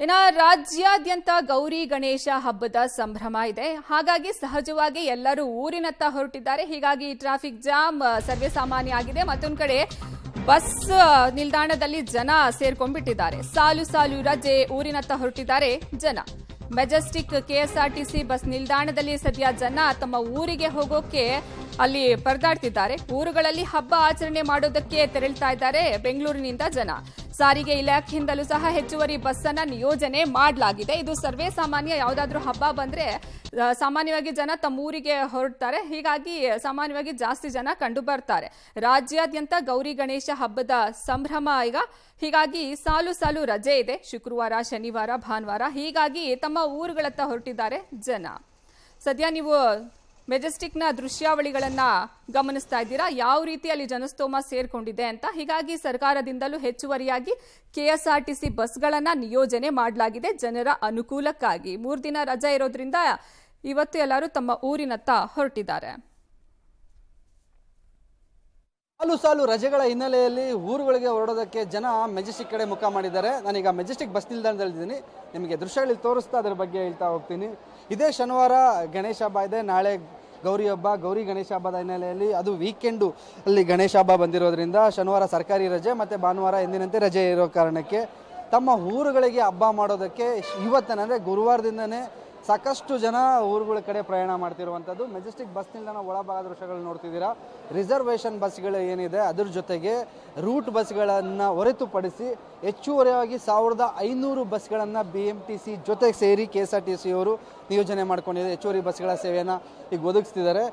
ಇನ್ನು ರಾಜ್ಯಾದ್ಯಂತ ಗೌರಿ ಗಣೇಶ ಹಬ್ಬದ ಸಂಭ್ರಮ ಇದೆ. ಹಾಗಾಗಿ ಸಹಜವಾಗಿ ಎಲ್ಲರೂ ಊರಿನತ್ತ ಹೊರಟಿದ್ದಾರೆ. ಹೀಗಾಗಿ ಟ್ರಾಫಿಕ್ ಜಾಮ್ ಸರ್ವೇ ಸಾಮಾನ್ಯ ಆಗಿದೆ. ಮತ್ತೊಂದು ಕಡೆ ಬಸ್ ನಿಲ್ದಾಣದಲ್ಲಿ ಜನ ಸೇರ್ಕೊಂಡ್ಬಿಟ್ಟಿದ್ದಾರೆ. ಸಾಲು ಸಾಲು ರಜೆ ಊರಿನತ್ತ ಹೊರಟಿದ್ದಾರೆ ಜನ. ಮೆಜೆಸ್ಟಿಕ್ ಕೆಎಸ್ಆರ್ಟಿಸಿ ಬಸ್ ನಿಲ್ದಾಣದಲ್ಲಿ ಸದ್ಯ ಜನ ತಮ್ಮ ಊರಿಗೆ ಹೋಗೋಕೆ ಅಲ್ಲಿ ಪರದಾಡ್ತಿದ್ದಾರೆ. ಊರುಗಳಲ್ಲಿ ಹಬ್ಬ ಆಚರಣೆ ಮಾಡೋದಕ್ಕೆ ತೆರಳ್ತಾ ಇದ್ದಾರೆ ಬೆಂಗಳೂರಿನಿಂದ ಜನ. ಸಾರಿಗೆ ಇಲಾಖೆಯಿಂದಲೂ ಸಹ ಹೆಚ್ಚುವರಿ ಬಸ್ ಅನ್ನ ನಿಯೋಜನೆ ಮಾಡಲಾಗಿದೆ. ಇದು ಸರ್ವೇ ಸಾಮಾನ್ಯ. ಯಾವುದಾದ್ರೂ ಹಬ್ಬ ಬಂದ್ರೆ ಸಾಮಾನ್ಯವಾಗಿ ಜನ ತಮ್ಮ ಊರಿಗೆ ಹೊರಡ್ತಾರೆ. ಹೀಗಾಗಿ ಸಾಮಾನ್ಯವಾಗಿ ಜಾಸ್ತಿ ಜನ ಕಂಡು ಬರ್ತಾರೆ. ರಾಜ್ಯಾದ್ಯಂತ ಗೌರಿ ಗಣೇಶ ಹಬ್ಬದ ಸಂಭ್ರಮ ಈಗ. ಹೀಗಾಗಿ ಸಾಲು ಸಾಲು ರಜೆ ಇದೆ. ಶುಕ್ರವಾರ, ಶನಿವಾರ, ಭಾನುವಾರ. ಹೀಗಾಗಿ ತಮ್ಮ ಊರುಗಳತ್ತ ಹೊರಟಿದ್ದಾರೆ ಜನ. ಸದ್ಯ ನೀವು ಮೆಜೆಸ್ಟಿಕ್ನ ದೃಶ್ಯಾವಳಿಗಳನ್ನ ಗಮನಿಸ್ತಾ ಇದ್ದೀರಾ, ಯಾವ ರೀತಿ ಅಲ್ಲಿ ಜನಸ್ತೋಮ ಸೇರ್ಕೊಂಡಿದೆ ಅಂತ. ಹೀಗಾಗಿ ಸರ್ಕಾರದಿಂದಲೂ ಹೆಚ್ಚುವರಿಯಾಗಿ ಕೆಎಸ್ಆರ್ಟಿಸಿ ಬಸ್ಗಳನ್ನ ನಿಯೋಜನೆ ಮಾಡಲಾಗಿದೆ ಜನರ ಅನುಕೂಲಕ್ಕಾಗಿ. 3 ದಿನ ರಜೆ ಇರೋದ್ರಿಂದ ಇವತ್ತು ಎಲ್ಲರೂ ತಮ್ಮ ಊರಿನತ್ತ ಹೊರಟಿದ್ದಾರೆ. ಸಾಲು ಸಾಲು ರಜೆಗಳ ಹಿನ್ನೆಲೆಯಲ್ಲಿ ಊರುಗಳಿಗೆ ಹೊರಡೋದಕ್ಕೆ ಜನ ಮೆಜೆಸ್ಟಿಕ್ ಕಡೆ ಮುಖ ಮಾಡಿದ್ದಾರೆ. ನಾನೀಗ ಮೆಜೆಸ್ಟಿಕ್ ಬಸ್ ನಿಲ್ದಾಣದಲ್ಲಿದ್ದೀನಿ. ನಿಮಗೆ ದೃಶ್ಯಗಳಲ್ಲಿ ತೋರಿಸ್ತಾ ಅದರ ಬಗ್ಗೆ ಹೇಳ್ತಾ ಹೋಗ್ತೀನಿ. ಇದೇ ಶನಿವಾರ ಗಣೇಶ ಹಬ್ಬ ಇದೆ. ನಾಳೆ ಗೌರಿ ಹಬ್ಬ. ಗೌರಿ ಗಣೇಶ ಹಬ್ಬದ ಹಿನ್ನೆಲೆಯಲ್ಲಿ ಅದು ವೀಕೆಂಡು ಅಲ್ಲಿ ಗಣೇಶ ಹಬ್ಬ ಬಂದಿರೋದ್ರಿಂದ ಶನಿವಾರ ಸರ್ಕಾರಿ ರಜೆ ಮತ್ತು ಭಾನುವಾರ ಎಂದಿನಂತೆ ರಜೆ ಇರೋ ಕಾರಣಕ್ಕೆ ತಮ್ಮ ಊರುಗಳಿಗೆ ಹಬ್ಬ ಮಾಡೋದಕ್ಕೆ ಇವತ್ತೇನೆಂದರೆ ಗುರುವಾರದಿಂದನೇ ಸಾಕಷ್ಟು ಜನ ಊರುಗಳ ಕಡೆ ಪ್ರಯಾಣ ಮಾಡ್ತಿರುವಂಥದ್ದು. ಮೆಜೆಸ್ಟಿಕ್ ಬಸ್ ನಿಲ್ದಾಣ ಒಳಭಾಗ ದೃಶ್ಯಗಳು ನೋಡ್ತಿದ್ದೀರಾ. ರಿಸರ್ವೇಷನ್ ಬಸ್ಗಳು ಏನಿದೆ ಅದ್ರ ಜೊತೆಗೆ ರೂಟ್ ಬಸ್ಗಳನ್ನು ಹೊರತುಪಡಿಸಿ ಹೆಚ್ಚುವರಿಯಾಗಿ 1500 ಬಸ್ಗಳನ್ನು BMTC ಜೊತೆಗೆ ಸೇರಿ KSRTC ಅವರು ನಿಯೋಜನೆ ಮಾಡ್ಕೊಂಡಿದೆ. ಹೆಚ್ಚುವರಿ ಬಸ್ಗಳ ಸೇವೆಯನ್ನು ಈಗ ಒದಗಿಸ್ತಿದ್ದಾರೆ.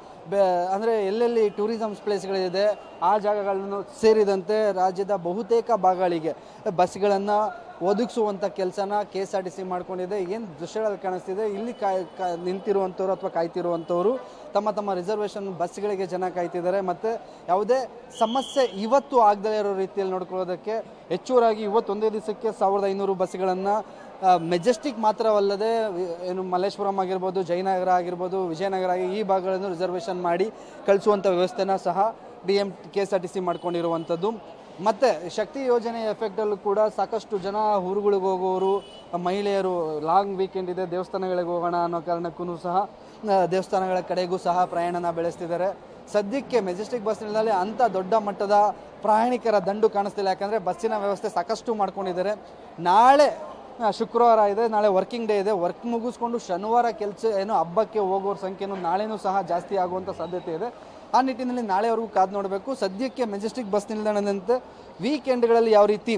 ಅಂದರೆ ಎಲ್ಲೆಲ್ಲಿ ಟೂರಿಸಮ್ ಪ್ಲೇಸ್ಗಳಿದೆ ಆ ಜಾಗಗಳನ್ನು ಸೇರಿದಂತೆ ರಾಜ್ಯದ ಬಹುತೇಕ ಭಾಗಗಳಿಗೆ ಬಸ್ಗಳನ್ನು ಒದಗಿಸುವಂಥ ಕೆಲಸನ KSRTC ಮಾಡ್ಕೊಂಡಿದೆ. ಏನು ದೃಶ್ಯಗಳಲ್ಲಿ ಕಾಣಿಸ್ತಿದೆ, ಇಲ್ಲಿ ನಿಂತಿರುವಂಥವ್ರು ಅಥವಾ ಕಾಯ್ತಿರುವಂಥವ್ರು ತಮ್ಮ ತಮ್ಮ ರಿಸರ್ವೇಷನ್ ಬಸ್ಗಳಿಗೆ ಜನ ಕಾಯ್ತಿದ್ದಾರೆ. ಮತ್ತು ಯಾವುದೇ ಸಮಸ್ಯೆ ಇವತ್ತು ಆಗದೇ ಇರೋ ರೀತಿಯಲ್ಲಿ ನೋಡ್ಕೊಳ್ಳೋದಕ್ಕೆ ಹೆಚ್ಚುವರಾಗಿ ಇವತ್ತೊಂದೇ ದಿವಸಕ್ಕೆ 1500 ಬಸ್ಗಳನ್ನು ಮೆಜೆಸ್ಟಿಕ್ ಮಾತ್ರವಲ್ಲದೆ ಏನು ಮಲ್ಲೇಶ್ವರಂ ಆಗಿರ್ಬೋದು, ಜಯನಗರ ಆಗಿರ್ಬೋದು, ವಿಜಯನಗರ ಈ ಭಾಗಗಳನ್ನು ರಿಸರ್ವೇಷನ್ ಮಾಡಿ ಕಳಿಸುವಂಥ ವ್ಯವಸ್ಥೆನ ಸಹ KSRTC ಮಾಡ್ಕೊಂಡಿರುವಂಥದ್ದು. ಮತ್ತು ಶಕ್ತಿ ಯೋಜನೆ ಎಫೆಕ್ಟಲ್ಲೂ ಕೂಡ ಸಾಕಷ್ಟು ಜನ ಊರುಗಳಿಗೆ ಹೋಗೋರು, ಮಹಿಳೆಯರು ಲಾಂಗ್ ವೀಕೆಂಡ್ ಇದೆ ದೇವಸ್ಥಾನಗಳಿಗೆ ಹೋಗೋಣ ಅನ್ನೋ ಕಾರಣಕ್ಕೂ ಸಹ ದೇವಸ್ಥಾನಗಳ ಕಡೆಗೂ ಸಹ ಪ್ರಯಾಣನ ಬೆಳೆಸ್ತಿದ್ದಾರೆ. ಸದ್ಯಕ್ಕೆ ಮೆಜೆಸ್ಟಿಕ್ ಬಸ್ ನಿಲ್ದಾಣದಲ್ಲಿ ಅಂಥ ದೊಡ್ಡ ಮಟ್ಟದ ಪ್ರಯಾಣಿಕರ ದಂಡು ಕಾಣಿಸ್ತಿಲ್ಲ. ಯಾಕಂದರೆ ಬಸ್ಸಿನ ವ್ಯವಸ್ಥೆ ಸಾಕಷ್ಟು ಮಾಡ್ಕೊಂಡಿದ್ದಾರೆ. ನಾಳೆ ಶುಕ್ರವಾರ ಇದೆ, ನಾಳೆ ವರ್ಕಿಂಗ್ ಡೇ ಇದೆ. ವರ್ಕ್ ಮುಗಿಸ್ಕೊಂಡು ಶನಿವಾರ ಹಬ್ಬಕ್ಕೆ ಹೋಗೋರ ಸಂಖ್ಯೆನೂ ನಾಳೆನೂ ಸಹ ಜಾಸ್ತಿ ಆಗುವಂಥ ಸಾಧ್ಯತೆ ಇದೆ. ಆ ನಿಟ್ಟಿನಲ್ಲಿ ನಾಳೆವರೆಗೂ ಕಾದು ನೋಡಬೇಕು. ಸದ್ಯಕ್ಕೆ ಮೆಜೆಸ್ಟಿಕ್ ಬಸ್ ನಿಲ್ದಾಣದಂತೆ ವೀಕೆಂಡ್ಗಳಲ್ಲಿ ಯಾವ ರೀತಿ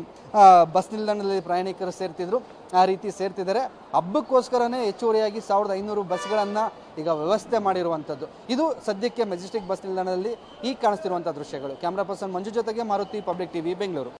ಬಸ್ ನಿಲ್ದಾಣದಲ್ಲಿ ಪ್ರಯಾಣಿಕರು ಸೇರ್ತಿದ್ರು ಆ ರೀತಿ ಸೇರ್ತಿದ್ದಾರೆ. ಹಬ್ಬಕ್ಕೋಸ್ಕರನೇ ಹೆಚ್ಚುವರಿಯಾಗಿ 1500 ಬಸ್ಗಳನ್ನು ಈಗ ವ್ಯವಸ್ಥೆ ಮಾಡಿರುವಂಥದ್ದು. ಇದು ಸದ್ಯಕ್ಕೆ ಮೆಜೆಸ್ಟಿಕ್ ಬಸ್ ನಿಲ್ದಾಣದಲ್ಲಿ ಈಗ ಕಾಣಿಸ್ತಿರುವಂಥ ದೃಶ್ಯಗಳು. ಕ್ಯಾಮ್ರಾ ಪರ್ಸನ್ ಮಂಜು ಜೊತೆಗೆ ಮಾರುತಿ, ಪಬ್ಲಿಕ್ ಟಿವಿ, ಬೆಂಗಳೂರು.